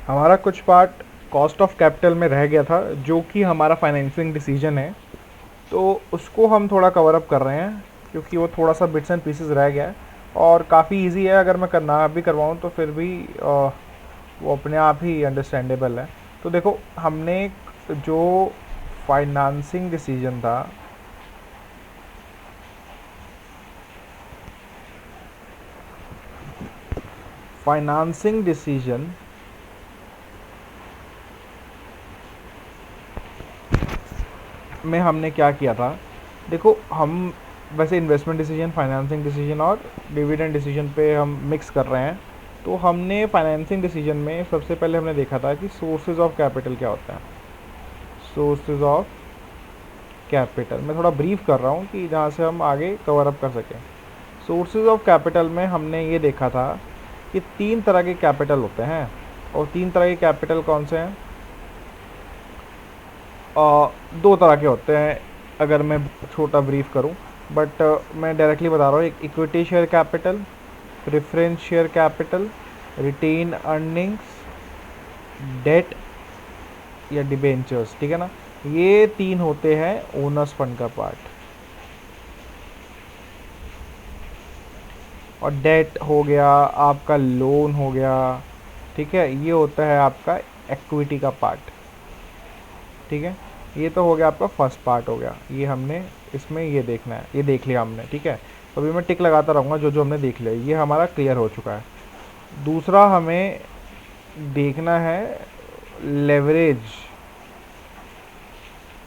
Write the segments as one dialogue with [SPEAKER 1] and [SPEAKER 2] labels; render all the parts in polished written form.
[SPEAKER 1] हमारा कुछ part cost of capital में रह गया था, जो कि हमारा फाइनेंसिंग डिसीजन है। तो उसको हम थोड़ा कवर अप कर रहे हैं, क्योंकि वो थोड़ा सा बिट्स एंड पीसेस रह गया है और काफ़ी इजी है। अगर मैं करना भी करवाऊँ तो फिर भी वो अपने आप ही अंडरस्टैंडेबल है। तो देखो, हमने जो फाइनेंसिंग डिसीजन था, फाइनेंसिंग डिसीजन में हमने क्या किया था। देखो, हम वैसे इन्वेस्टमेंट डिसीजन, फाइनेंसिंग डिसीजन और डिविडेंड डिसीजन पे हम मिक्स कर रहे हैं। तो हमने फाइनेंसिंग डिसीजन में सबसे पहले हमने देखा था कि सोर्सेज ऑफ कैपिटल क्या होता है। सोर्सेज ऑफ कैपिटल मैं थोड़ा ब्रीफ कर रहा हूँ कि जहाँ से हम आगे कवर अप कर सकें। सोर्सेज ऑफ कैपिटल में हमने ये देखा था कि तीन तरह के कैपिटल होते हैं। और तीन तरह के कैपिटल कौन से हैं? दो तरह के होते हैं, अगर मैं छोटा ब्रीफ करूं। बट मैं डायरेक्टली बता रहा हूँ। एक equity share capital, preference share capital, retain earnings, debt या डिबेंचर्स, ठीक है ना। ये तीन होते हैं ओनर्स फंड का पार्ट। और डेट हो गया, आपका लोन हो गया, ठीक है, ये होता है आपका इक्विटी का पार्ट। ठीक है, ये तो हो गया आपका फर्स्ट पार्ट हो गया। ये हमने इसमें ये देखना है, ये देख लिया हमने, ठीक है। तो अभी मैं टिक लगाता रहूँगा जो जो हमने देख लिया, ये हमारा क्लियर हो चुका है। दूसरा हमें देखना है leverage.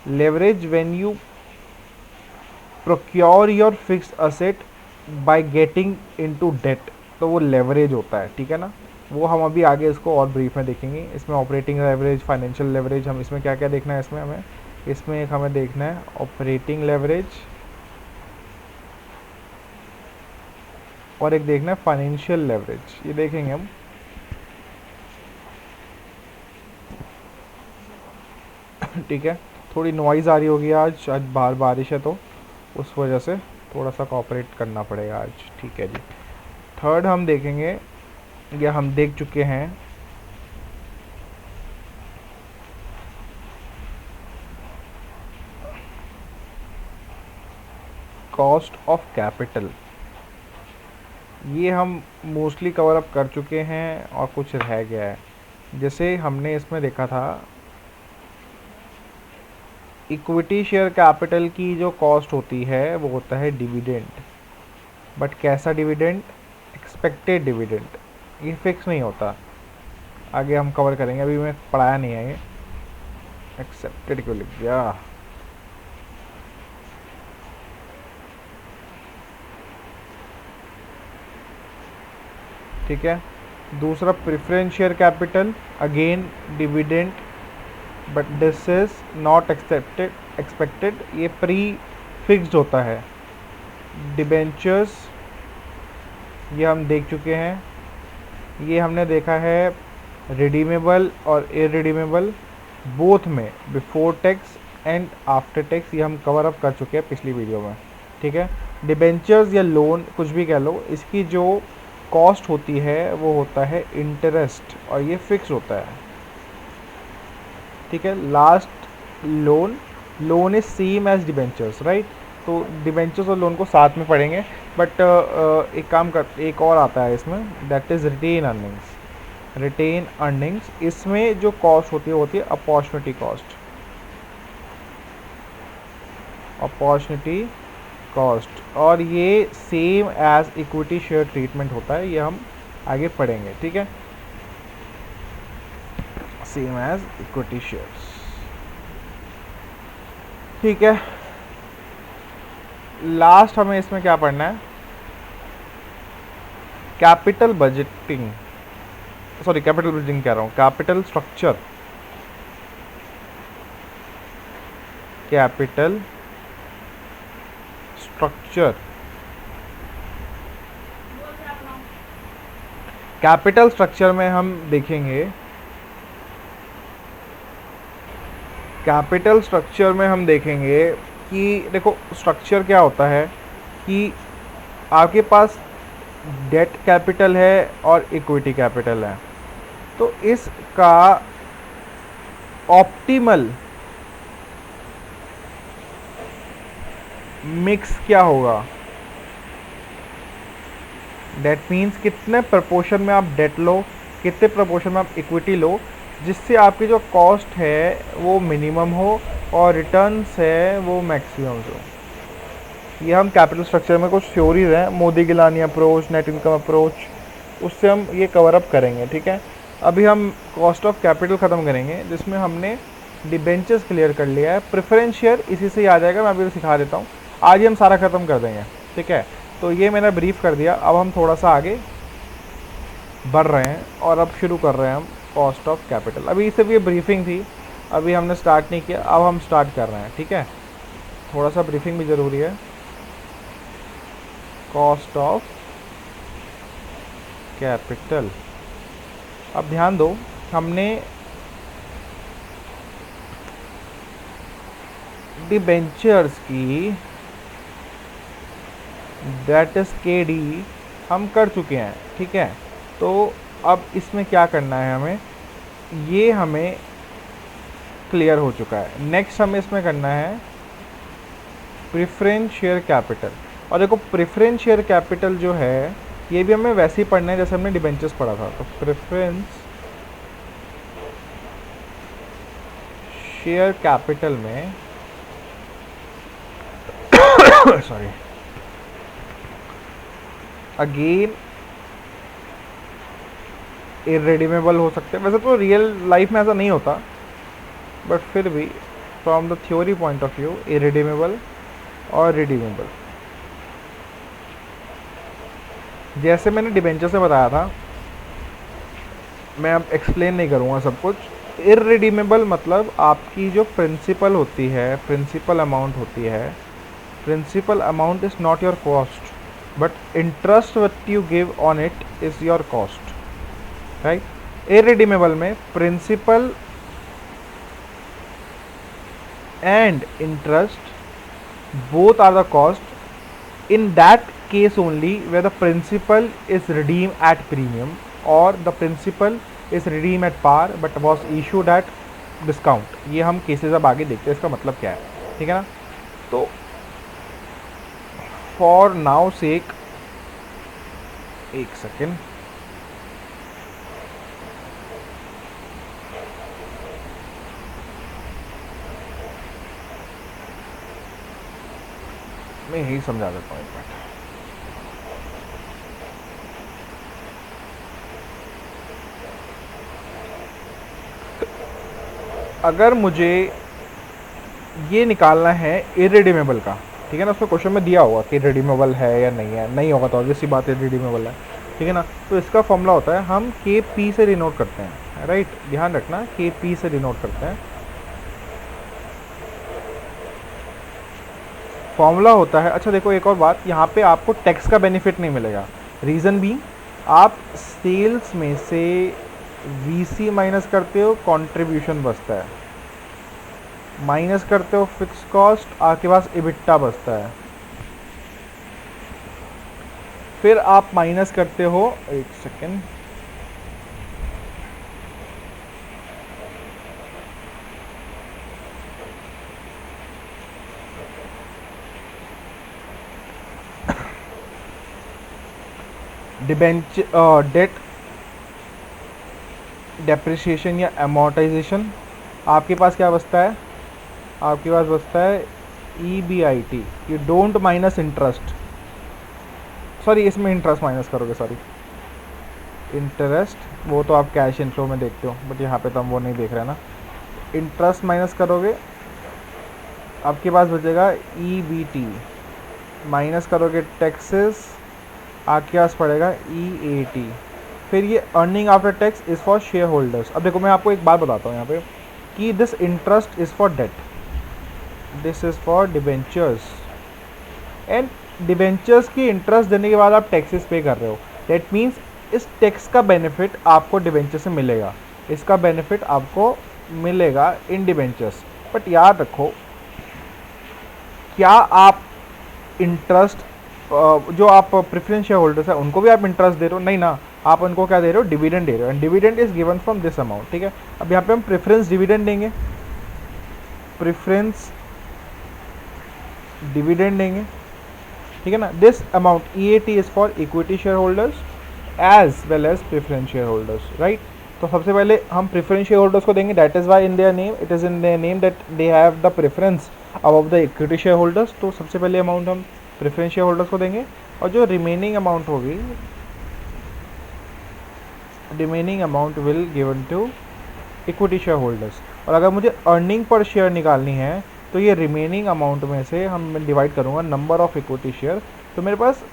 [SPEAKER 1] Leverage when you procure your fixed asset by getting into debt, तो वो लेवरेज होता है, ठीक है ना। वो हम अभी आगे इसको और ब्रीफ में देखेंगे। इसमें ऑपरेटिंग लेवरेज, फाइनेंशियल लेवरेज, हम इसमें क्या क्या देखना है। इसमें एक हमें देखना है ऑपरेटिंग लेवरेज और एक देखना है फाइनेंशियल लेवरेज। ये देखेंगे हम। ठीक है, थोड़ी नॉइज़ आ रही होगी आज आज बाहर बारिश है, तो उस वजह से थोड़ा सा कॉपरेट करना पड़ेगा आज, ठीक है जी। थर्ड हम देखेंगे, या हम देख चुके हैं, कॉस्ट ऑफ कैपिटल। ये हम मोस्टली कवर अप कर चुके हैं और कुछ रह गया है। जैसे हमने इसमें देखा था, इक्विटी शेयर कैपिटल की जो कॉस्ट होती है वो होता है डिविडेंड। बट कैसा डिविडेंड? एक्सपेक्टेड डिविडेंड, ये फिक्स नहीं होता। आगे हम कवर करेंगे, अभी मैं पढ़ाया नहीं है ये। एक्सेप्टेड क्यों लिख दिया? ठीक है। दूसरा preference share capital, again dividend, but this is not expected, ये प्री फिक्स्ड होता है। डिबेंचर्स, ये हम देख चुके हैं। ये हमने देखा है रिडीमेबल और इरिडीमेबल, बोथ में before tax and after tax, ये हम कवर अप कर चुके हैं पिछली वीडियो में, ठीक है। डिबेंचर्स या लोन, कुछ भी कह लो, इसकी जो कॉस्ट होती है वो होता है इंटरेस्ट, और ये फिक्स होता है, ठीक है। Last loan, loan is same as debentures, right. तो डिबेंचर्स और लोन को साथ में पढ़ेंगे। बट एक काम कर, एक और आता है इसमें, that is retain earnings. Retain earnings, इसमें जो कॉस्ट होती है वो होती है अपॉर्चुनिटी कॉस्ट। अपॉर्चुनिटी कॉस्ट, और ये same as equity share treatment होता है, ये हम आगे पढ़ेंगे, ठीक है। सेम एज इक्विटी शेयर्स, ठीक है। लास्ट हमें इसमें क्या पढ़ना है? Capital budgeting, sorry capital budgeting कह रहा हूँ, capital structure. Capital structure, capital structure में हम देखेंगे, कैपिटल स्ट्रक्चर में हम देखेंगे कि देखो, स्ट्रक्चर क्या होता है कि आपके पास डेट कैपिटल है और इक्विटी कैपिटल है, तो इसका ऑप्टिमल मिक्स क्या होगा? डेट मीन्स कितने प्रपोर्शन में आप डेट लो, कितने प्रपोर्शन में आप इक्विटी लो, जिससे आपकी जो कॉस्ट है वो मिनिमम हो और रिटर्न्स है वो मैक्सिमम हो। ये हम कैपिटल स्ट्रक्चर में कुछ थ्योरीज हैं, Modigliani approach, net income approach, उससे हम ये कवर अप करेंगे, ठीक है। अभी हम कॉस्ट ऑफ कैपिटल ख़त्म करेंगे, जिसमें हमने डिबेंचर्स क्लियर कर लिया है। प्रेफरेंस शेयर इसी से ही आ जाएगा, मैं अभी सिखा देता हूँ, आज ही हम सारा ख़त्म कर देंगे, ठीक है। तो ये मैंने ब्रीफ कर दिया, अब हम थोड़ा सा आगे बढ़ रहे हैं और अब शुरू कर रहे हैं हम कॉस्ट ऑफ कैपिटल। अभी सिर्फ ये ब्रीफिंग थी, अभी हमने स्टार्ट नहीं किया, अब हम स्टार्ट कर रहे हैं, ठीक है। थोड़ा सा ब्रीफिंग भी ज़रूरी है। कॉस्ट ऑफ कैपिटल, अब ध्यान दो, हमने डिबेंचर्स की दैट इज KD हम कर चुके हैं, ठीक है। तो अब इसमें क्या करना है हमें, ये हमें क्लियर हो चुका है। नेक्स्ट हमें इसमें करना है प्रेफरेंस शेयर कैपिटल। और देखो प्रेफरेंस शेयर कैपिटल जो है ये भी हमें वैसे ही पढ़ना है जैसे हमने डिबेंचर्स पढ़ा था। तो प्रेफरेंस शेयर कैपिटल में सॉरी, अगेन इरेडीमेबल हो सकते हैं, वैसे तो रियल लाइफ में ऐसा नहीं होता, बट फिर भी from the theory point of view irredeemable और रिडीमेबल। जैसे मैंने डिबेंचर से बताया था, मैं अब एक्सप्लेन नहीं करूँगा सब कुछ। इरेडीमेबल मतलब आपकी जो प्रिंसिपल होती है, प्रिंसिपल अमाउंट होती है, principal amount is not your cost, but interest what you give on it is your cost, right. Irredeemable में principal and interest both are the cost in that case only where the principal is redeemed at premium or the principal is redeemed at par but was issued at discount। ये हम cases अब आगे देखते हैं इसका मतलब क्या है, ठीक है ना। तो फॉर नाउ सेक, एक सेकेंड, मैं यही समझा देता हूँ एक मिनट। अगर मुझे ये निकालना है इरेडीमेबल का, ठीक है ना, उसमें क्वेश्चन में दिया होगा कि रिडीमेबल है या नहीं है, नहीं होगा तो ऑब्वियस सी बात है रिडीमेबल है, ठीक है ना। तो इसका फॉर्मूला होता है, हम KP से डिनोट करते हैं, राइट, ध्यान रखना KP से डिनोट करते हैं। फॉर्मूला होता है, अच्छा देखो एक और बात, यहाँ पे आपको टैक्स का बेनिफिट नहीं मिलेगा। रीज़न भी, आप सेल्स में से VC माइनस करते हो, कंट्रीब्यूशन बचता है, माइनस करते हो फिक्स कॉस्ट, आपके पास EBITDA बचता है, फिर आप माइनस करते हो, एक सेकेंड, डेट डेप्रिसिएशन या एमोर्टाइजेशन, आपके पास क्या बचता है, आपके पास बचता है EBIT, you don't minus interest, sorry इसमें इंटरेस्ट माइनस करोगे, सॉरी इंटरेस्ट, वो तो आप कैश इनफ्लो में देखते हो, बट यहाँ पे तो हम वो नहीं देख रहे ना। इंटरेस्ट माइनस करोगे, आपके पास बचेगा EBT, माइनस करोगे टैक्सेस, आपके पास पड़ेगा EAT, फिर ये earning after tax is for share holders. अब देखो मैं आपको एक बात बताता हूँ यहाँ पे कि this interest is for debt, this is for debentures, and debentures की इंटरेस्ट देने के बाद आप टैक्सेस पे कर रहे हो, दैट मीन्स इस टैक्स का बेनिफिट आपको डिबेंचर से मिलेगा, इसका बेनिफिट आपको मिलेगा इन डिबेंचर्स। बट याद रखो, क्या आप इंटरेस्ट जो आप प्रेफरेंस शेयर होल्डर्स हैं उनको भी आप इंटरेस्ट दे रहे हो? नहीं ना, आप उनको क्या दे रहे हो, डिविडेंड दे रहे हो, and dividend is given from this amount, ठीक है। अब यहाँ पे हम प्रेफरेंस डिविडेंड देंगे, प्रेफरेंस डिविडेंड देंगे, ठीक है ना। This amount EAT is for equity share holders as well as preference share holders, right. तो सबसे पहले हम प्रेफरेंस शेयर होल्डर्स को देंगे, that is why in their name, it is in their name that they have the preference above the equity share holders. तो सबसे पहले amount हम प्रेफरेंस शेयर होल्डर्स को देंगे, और जो रिमेनिंग अमाउंट होगी, remaining amount will given to equity share holders. और अगर मुझे अर्निंग पर शेयर निकालनी है तो ये रिमेनिंग अमाउंट में से हम डिवाइड करूँगा नंबर ऑफ इक्विटी शेयर, तो मेरे पास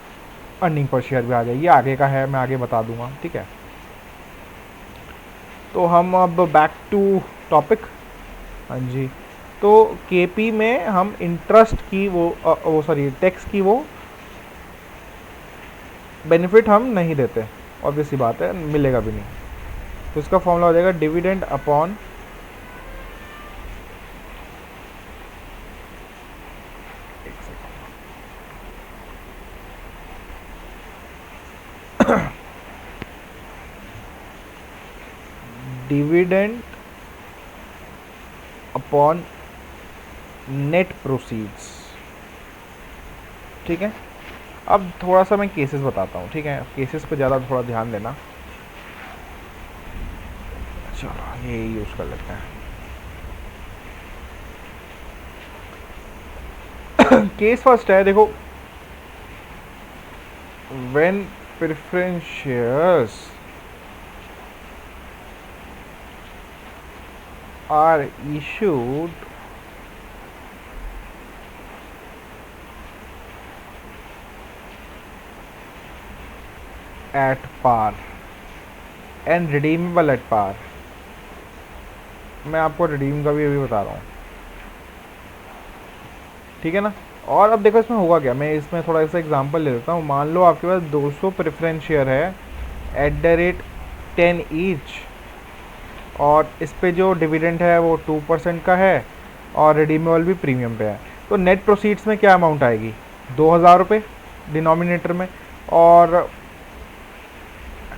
[SPEAKER 1] अर्निंग पर शेयर भी आ जाएगी। आगे का है, मैं आगे बता दूंगा, ठीक है। तो हम अब बैक टू टॉपिक, हाँ जी। तो KP में हम इंटरेस्ट की वो सॉरी टैक्स की वो बेनिफिट हम नहीं देते, ऑब्वियस सी बात है, मिलेगा भी नहीं। तो इसका फॉर्मूला हो जाएगा dividend upon dividend upon net proceeds, ठीक है। अब थोड़ा सा मैं केसेस बताता हूँ, ठीक है। केसेस पे ज़्यादा थोड़ा ध्यान देना। चलो ये यूज़ कर लेते हैं। केस फर्स्ट है, देखो, when preference shares are issued at par and redeemable at par। मैं आपको रिडीम का भी अभी बता रहा हूँ, ठीक है ना। और अब देखो इसमें होगा क्या, मैं इसमें थोड़ा सा एग्जांपल ले लेता हूँ। मान लो आपके पास 200 प्रेफरेंस शेयर है @ 10 ईच, और इस पे जो डिविडेंड है वो 2% का है, और रिडीमेबल भी प्रीमियम पे है। तो नेट प्रोसीड्स में क्या अमाउंट आएगी, 2000 रुपये डिनोमिनेटर में, और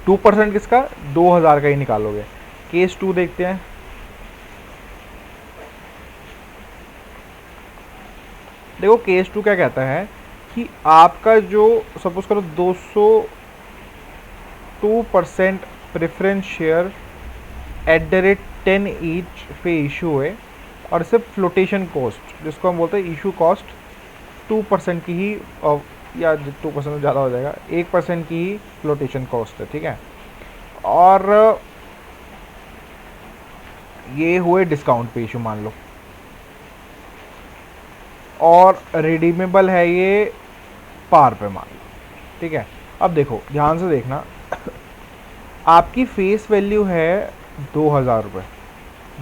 [SPEAKER 1] 2% किसका, 2000 का ही निकालोगे। केस 2 देखते हैं। देखो केस 2 क्या कहता है कि आपका जो सपोज करो 2% प्रेफरेंस शेयर @ 10 ईच पे इशू है, और सिर्फ फ्लोटेशन कॉस्ट, जिसको हम बोलते हैं इशू कॉस्ट, 2% की ही, या 2% ज़्यादा हो जाएगा, 1% की ही फ्लोटेशन कॉस्ट है, ठीक है। और ये हुए डिस्काउंट पे इशू मान लो, और रिडीमेबल है ये पार पे मान लो, ठीक है। अब देखो ध्यान से देखना, आपकी फेस वैल्यू है 2000 रुपये,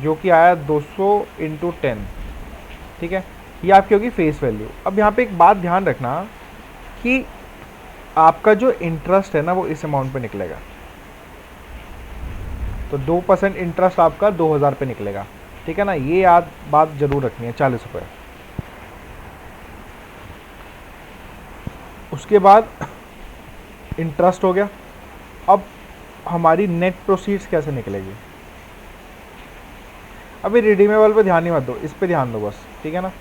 [SPEAKER 1] जो कि आया 200 × 10, ठीक है। ये आपकी होगी फेस वैल्यू। अब यहाँ पे एक बात ध्यान रखना कि आपका जो इंटरेस्ट है ना वो इस अमाउंट पे निकलेगा, तो 2% इंटरेस्ट आपका 2000 पे निकलेगा, ठीक है ना। ये याद बात जरूर रखनी है, 40 रुपये। उसके बाद इंटरेस्ट हो गया। अब हमारी नेट प्रोसीड्स कैसे निकलेगी, अभी रिडीमेबल पे ध्यान नहीं मत दो, इस पे ध्यान दो बस, ठीक है ना।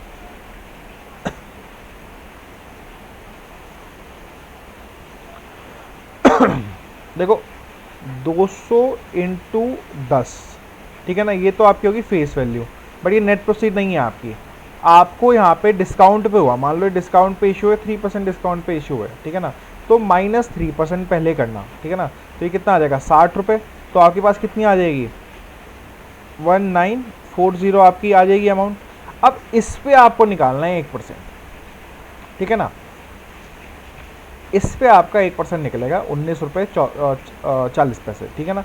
[SPEAKER 1] देखो 200 × 10, ठीक है ना, ये तो आपकी होगी फेस वैल्यू, बट ये नेट प्रोसीड नहीं है आपकी। आपको यहाँ पे डिस्काउंट पे हुआ, मान लो डिस्काउंट पे इशू है, 3% डिस्काउंट पे इशू है, ठीक है ना। तो -3% पहले करना, ठीक है ना। तो ये कितना आ जाएगा, 60 रुपये। तो आपके पास कितनी आ जाएगी, 1940 आपकी आ जाएगी अमाउंट। अब इस पे आपको निकालना है 1%, ठीक है ना। इस पे आपका 1% निकलेगा 19 रुपये 40 पैसे, ठीक है ना।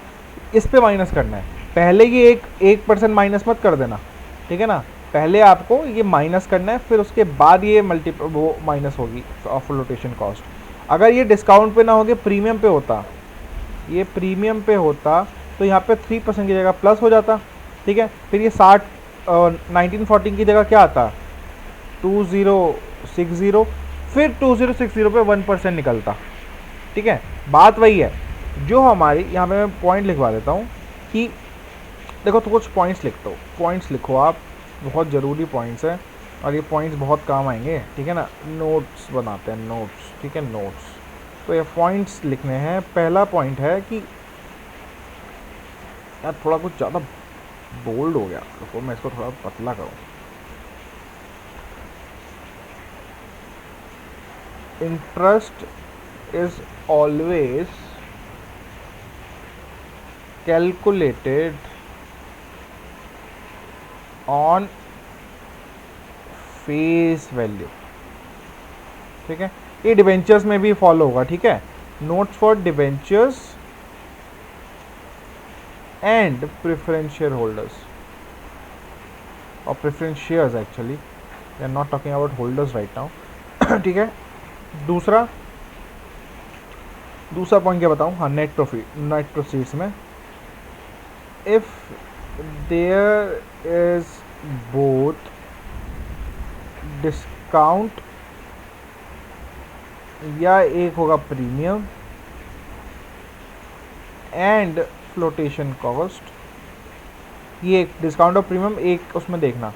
[SPEAKER 1] इस पे माइनस करना है, पहले ये 1% माइनस मत कर देना, ठीक है ना। पहले आपको ये माइनस करना है, फिर उसके बाद ये वो माइनस होगी फ्लोटेशन कॉस्ट। अगर ये डिस्काउंट पे ना होगे, प्रीमियम पे होता, ये प्रीमियम पे होता, तो यहाँ पे 3% की जगह प्लस हो जाता, ठीक है। फिर ये 1914 की जगह क्या आता, 2060, फिर 2060 पे 1% निकलता, ठीक है। बात वही है, जो हमारी यहाँ पे मैं पॉइंट लिखवा देता हूँ कि देखो तो कुछ पॉइंट्स लिखता हूँ, पॉइंट्स लिखो आप, बहुत ज़रूरी पॉइंट्स हैं और ये पॉइंट्स बहुत काम आएंगे, ठीक है ना। नोट्स बनाते हैं, नोट्स, ठीक है, नोट्स। तो ये पॉइंट्स लिखने हैं। पहला पॉइंट है कि यार थोड़ा कुछ ज़्यादा बोल्ड हो गया, रुको मैं इसको थोड़ा पतला करूँ। Interest is always calculated on face value, ठीक है। ये डिबेंचर्स में भी फॉलो होगा, ठीक है। Notes for debentures and preference share holders, और preference shares actually, we are not talking about holders right now, ठीक है। दूसरा पॉइंट क्या बताऊँ, हाँ, नेट प्रॉफिट, नेट प्रोसीड्स में if there is both discount या एक होगा प्रीमियम एंड फ्लोटेशन कॉस्ट, ये डिस्काउंट और प्रीमियम एक उसमें देखना,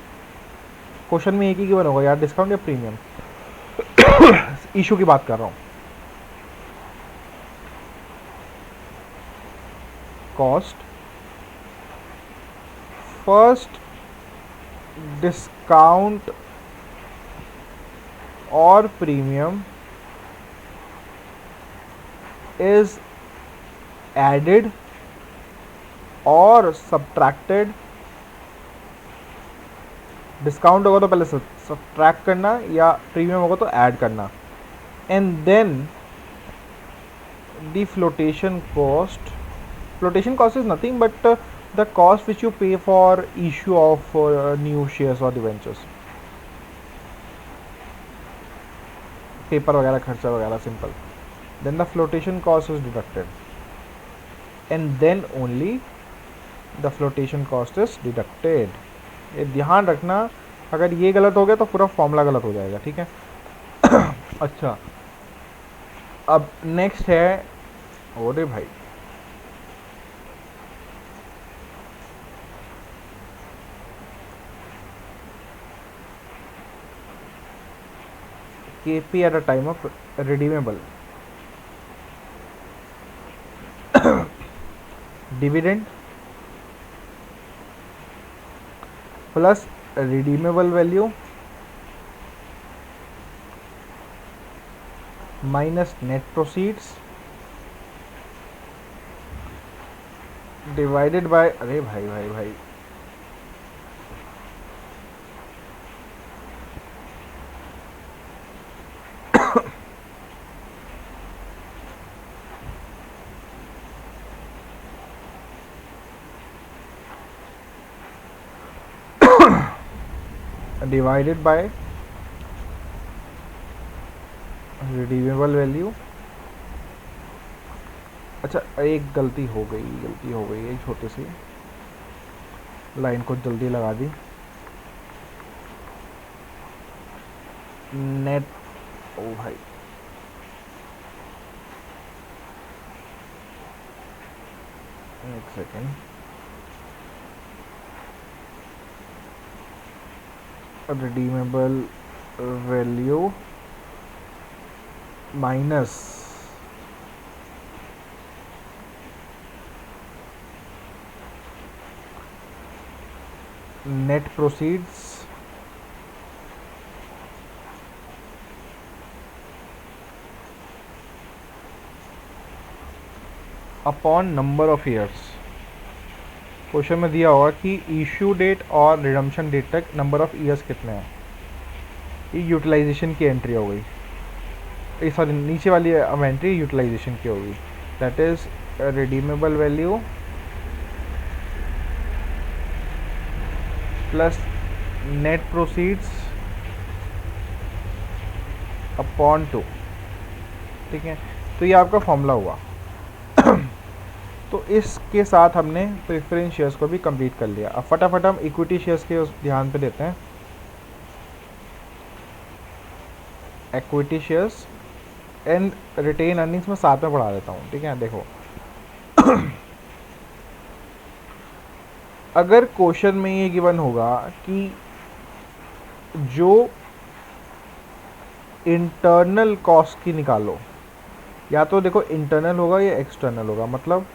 [SPEAKER 1] क्वेश्चन में एक ही गिवन होगा यार, डिस्काउंट या प्रीमियम। इशू की बात कर रहा हूँ। कॉस्ट फर्स्ट डिस्काउंट और प्रीमियम इज एडेड और सब्ट्रैक्टेड, डिस्काउंट होगा तो पहले सब्ट्रैक्ट करना या प्रीमियम होगा तो ऐड करना, and then the flotation cost is nothing but the cost which you pay for issue of new shares or debentures, paper वगैरह खर्चा वगैरह, simple. then the flotation cost is deducted and then only the flotation cost is deducted। ये ध्यान रखना, अगर ये गलत हो गया तो पूरा फॉर्मूला गलत हो जाएगा, ठीक है। अच्छा, अब नेक्स्ट है, अरे भाई KP at a time of redeemable, dividend plus redeemable value minus net proceeds divided by, अरे भाई भाई भाई divided by redeemable value। अच्छा, एक गलती हो गई एक छोटी सी लाइन को जल्दी लगा दी। नेट, ओ भाई एक second, redeemable value minus net proceeds upon number of years. Question में दिया होगा कि इशू डेट और रिडम्पशन डेट तक नंबर ऑफ ईयर्स कितने हैं। ये यूटिलाइजेशन की एंट्री हो गई, सॉरी नीचे वाली एंट्री यूटिलाइजेशन की होगी, that is redeemable value plus net proceeds upon 2, ठीक है। तो ये आपका फॉर्मूला हुआ। तो इसके साथ हमने प्रेफरेंस शेयर्स को भी कंप्लीट कर लिया। अब फटाफट हम इक्विटी शेयर्स के उस ध्यान पे देते हैं। Equity shares and retain earnings में साथ में बढ़ा देता हूँ, ठीक है। देखो अगर क्वेश्चन में ये गिवन होगा कि जो इंटरनल कॉस्ट की निकालो, या तो देखो इंटरनल होगा या एक्सटर्नल होगा, मतलब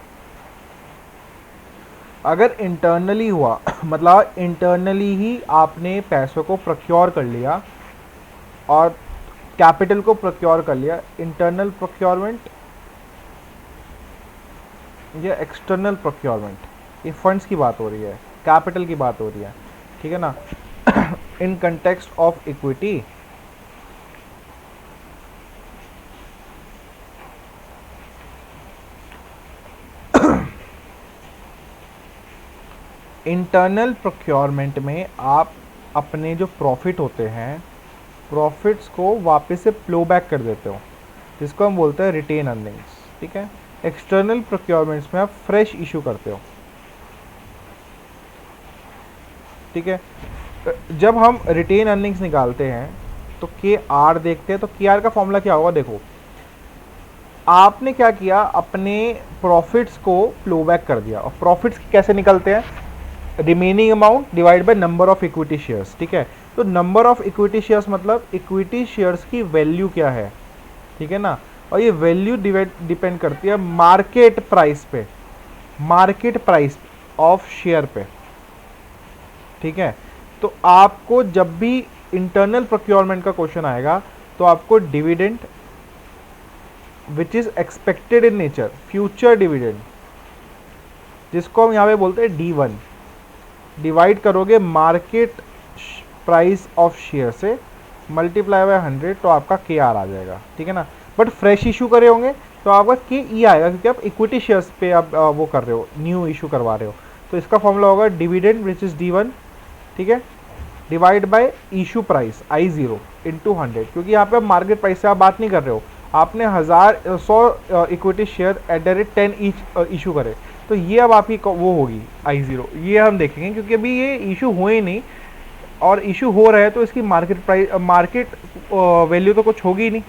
[SPEAKER 1] अगर इंटरनली हुआ मतलब इंटरनली ही आपने पैसों को प्रोक्योर कर लिया और कैपिटल को प्रोक्योर कर लिया, इंटरनल प्रोक्योरमेंट या एक्सटर्नल प्रोक्योरमेंट, ये फंड्स की बात हो रही है, कैपिटल की बात हो रही है, ठीक है ना। In context of equity internal procurement में आप अपने जो प्रॉफिट होते हैं, प्रॉफिट्स को वापस से फ्लो बैक कर देते हो, जिसको हम बोलते हैं रिटेन अर्निंग्स, ठीक है। एक्सटर्नल प्रोक्योरमेंट्स में आप फ्रेश इशू करते हो, ठीक है। जब हम रिटेन अर्निंग्स निकालते हैं तो के आर देखते हैं, तो के आर का फॉर्मूला क्या होगा, देखो आपने क्या किया, अपने प्रॉफिट्स को फ्लो बैक कर दिया, और प्रॉफिट्स कैसे निकलते हैं, remaining amount divide by number of equity shares, ठीक है। तो नंबर ऑफ इक्विटी शेयर्स मतलब इक्विटी शेयर्स की वैल्यू क्या है, ठीक है ना, और ये वैल्यू डिपेंड करती है मार्केट प्राइस पे, मार्केट प्राइस ऑफ शेयर पे, ठीक है। तो आपको जब भी इंटरनल प्रोक्योरमेंट का क्वेश्चन आएगा तो आपको dividend which is expected in nature, future dividend, जिसको हम यहाँ पे बोलते हैं D1, डिवाइड करोगे मार्केट प्राइस ऑफ शेयर से, मल्टीप्लाई बाय 100, तो आपका के आर आ जाएगा, ठीक है ना। बट फ्रेश इशू करे होंगे तो आपका के ई आएगा, क्योंकि आप इक्विटी शेयर्स पे आप वो कर रहे हो, न्यू इशू करवा रहे हो। तो इसका फॉर्मूला होगा डिविडेंड विच इज D1, ठीक है, divide by issue price I0 into 100, क्योंकि यहाँ पे मार्केट प्राइस से आप बात नहीं कर रहे हो, आपने 100 equity share at the rate 10 each issue करे, तो ये अब आपकी वो होगी I0, ये हम देखेंगे, क्योंकि अभी ये इशू हुए ही नहीं, और इशू हो रहा है तो इसकी मार्केट प्राइस, मार्केट वैल्यू तो कुछ होगी ही नहीं।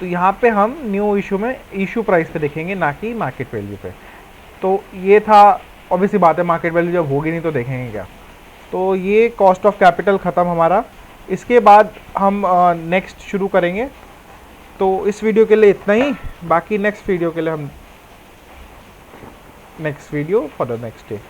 [SPEAKER 1] तो यहाँ पे हम न्यू इशू में इशू प्राइस पे देखेंगे, ना कि मार्केट वैल्यू पे। तो ये था, ऑब्वियसली बात है, मार्केट वैल्यू जब होगी नहीं तो देखेंगे क्या। तो ये कॉस्ट ऑफ कैपिटल ख़त्म हमारा। इसके बाद हम नेक्स्ट शुरू करेंगे। तो इस वीडियो के लिए इतना ही, बाकी नेक्स्ट वीडियो के लिए हम next video for the next day.